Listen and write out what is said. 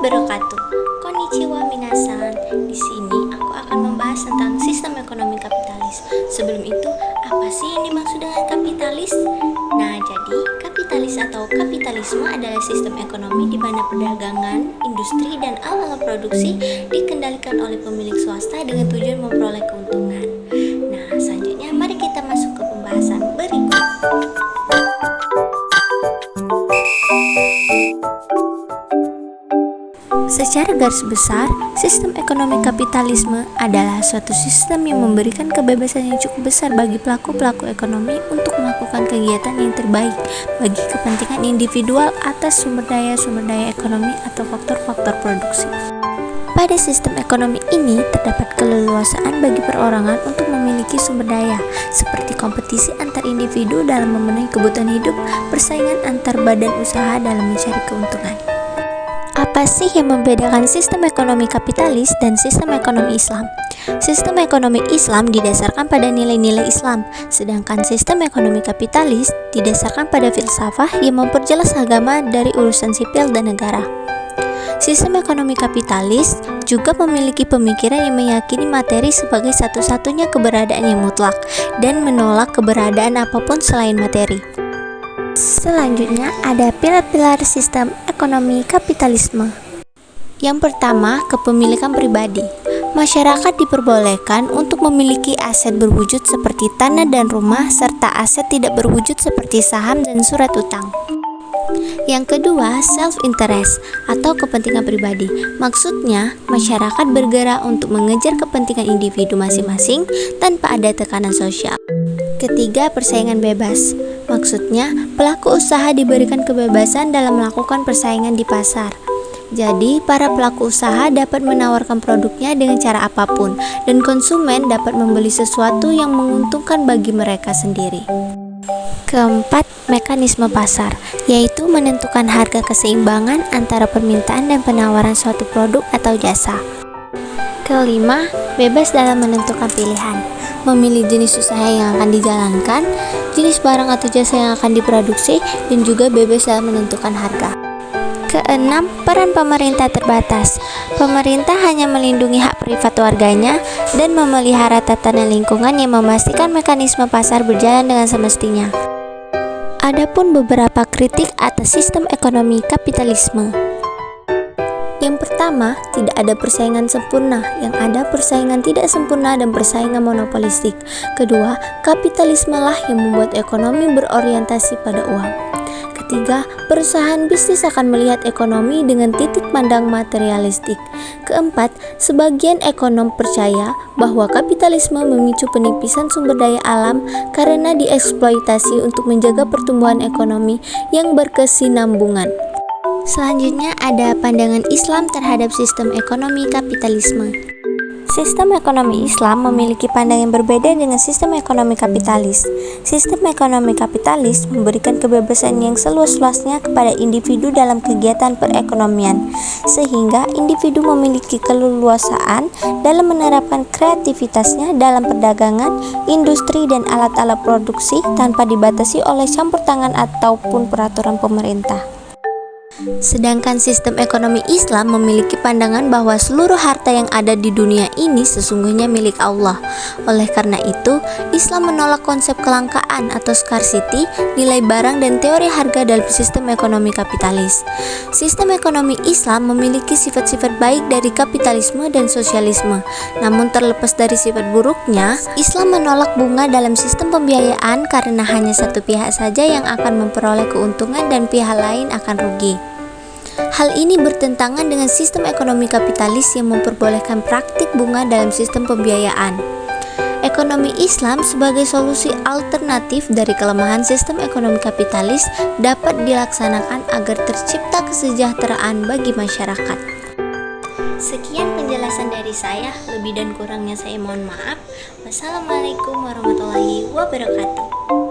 wabarakatuh. Konnichiwa minasan. Di sini aku akan membahas tentang sistem ekonomi kapitalis. Sebelum itu, apa sih yang dimaksud dengan kapitalis? Nah, jadi kapitalis atau kapitalisme adalah sistem ekonomi di mana perdagangan, industri, dan alat-alat produksi dikendalikan oleh pemilik swasta dengan tujuan memperoleh keuntungan. Nah, selanjutnya mari kita masuk ke pembahasan berikut. Secara garis besar, sistem ekonomi kapitalisme adalah suatu sistem yang memberikan kebebasan yang cukup besar bagi pelaku-pelaku ekonomi untuk melakukan kegiatan yang terbaik bagi kepentingan individual atas sumber daya ekonomi atau faktor-faktor produksi. Pada sistem ekonomi ini terdapat keleluasaan bagi perorangan untuk memiliki sumber daya, seperti kompetisi antar individu dalam memenuhi kebutuhan hidup, persaingan antar badan usaha dalam mencari keuntungan. Apa sih yang membedakan sistem ekonomi kapitalis dan sistem ekonomi Islam? Sistem ekonomi Islam didasarkan pada nilai-nilai Islam, sedangkan sistem ekonomi kapitalis didasarkan pada filsafah yang memperjelas agama dari urusan sipil dan negara. Sistem ekonomi kapitalis juga memiliki pemikiran yang meyakini materi sebagai satu-satunya keberadaan yang mutlak dan menolak keberadaan apapun selain materi. Selanjutnya ada pilar-pilar sistem ekonomi kapitalisme. Yang pertama, kepemilikan pribadi. Masyarakat diperbolehkan untuk memiliki aset berwujud seperti tanah dan rumah serta aset tidak berwujud seperti saham dan surat utang. Yang kedua, self-interest atau kepentingan pribadi. Maksudnya, masyarakat bergerak untuk mengejar kepentingan individu masing-masing tanpa ada tekanan sosial. Ketiga, persaingan bebas. Maksudnya, pelaku usaha diberikan kebebasan dalam melakukan persaingan di pasar. Jadi, para pelaku usaha dapat menawarkan produknya dengan cara apapun, dan konsumen dapat membeli sesuatu yang menguntungkan bagi mereka sendiri. Keempat, mekanisme pasar, yaitu menentukan harga keseimbangan antara permintaan dan penawaran suatu produk atau jasa. Kelima, bebas dalam menentukan pilihan, memilih jenis usaha yang akan dijalankan, jenis barang atau jasa yang akan diproduksi, dan juga bebas dalam menentukan harga. Keenam, peran pemerintah terbatas. Pemerintah hanya melindungi hak privat warganya dan memelihara tatanan lingkungan yang memastikan mekanisme pasar berjalan dengan semestinya. Adapun beberapa kritik atas sistem ekonomi kapitalisme. Yang pertama, tidak ada persaingan sempurna, yang ada persaingan tidak sempurna dan persaingan monopolistik. Kedua, kapitalisme lah yang membuat ekonomi berorientasi pada uang. Ketiga, perusahaan bisnis akan melihat ekonomi dengan titik pandang materialistik. Keempat, sebagian ekonom percaya bahwa kapitalisme memicu penipisan sumber daya alam karena dieksploitasi untuk menjaga pertumbuhan ekonomi yang berkesinambungan. Selanjutnya ada pandangan Islam terhadap sistem ekonomi kapitalisme. Sistem ekonomi Islam memiliki pandangan yang berbeda dengan sistem ekonomi kapitalis. Sistem ekonomi kapitalis memberikan kebebasan yang seluas-luasnya kepada individu dalam kegiatan perekonomian, sehingga individu memiliki keleluasaan dalam menerapkan kreativitasnya dalam perdagangan, industri, dan alat-alat produksi tanpa dibatasi oleh campur tangan ataupun peraturan pemerintah. Sedangkan sistem ekonomi Islam memiliki pandangan bahwa seluruh harta yang ada di dunia ini sesungguhnya milik Allah. Oleh karena itu, Islam menolak konsep kelangkaan atau scarcity, nilai barang, dan teori harga dalam sistem ekonomi kapitalis. Sistem ekonomi Islam memiliki sifat-sifat baik dari kapitalisme dan sosialisme. Namun terlepas dari sifat buruknya, Islam menolak bunga dalam sistem pembiayaan karena hanya satu pihak saja yang akan memperoleh keuntungan dan pihak lain akan rugi. Hal ini bertentangan dengan sistem ekonomi kapitalis yang memperbolehkan praktik bunga dalam sistem pembiayaan. Ekonomi Islam sebagai solusi alternatif dari kelemahan sistem ekonomi kapitalis dapat dilaksanakan agar tercipta kesejahteraan bagi masyarakat. Sekian penjelasan dari saya, lebih dan kurangnya saya mohon maaf. Wassalamualaikum warahmatullahi wabarakatuh.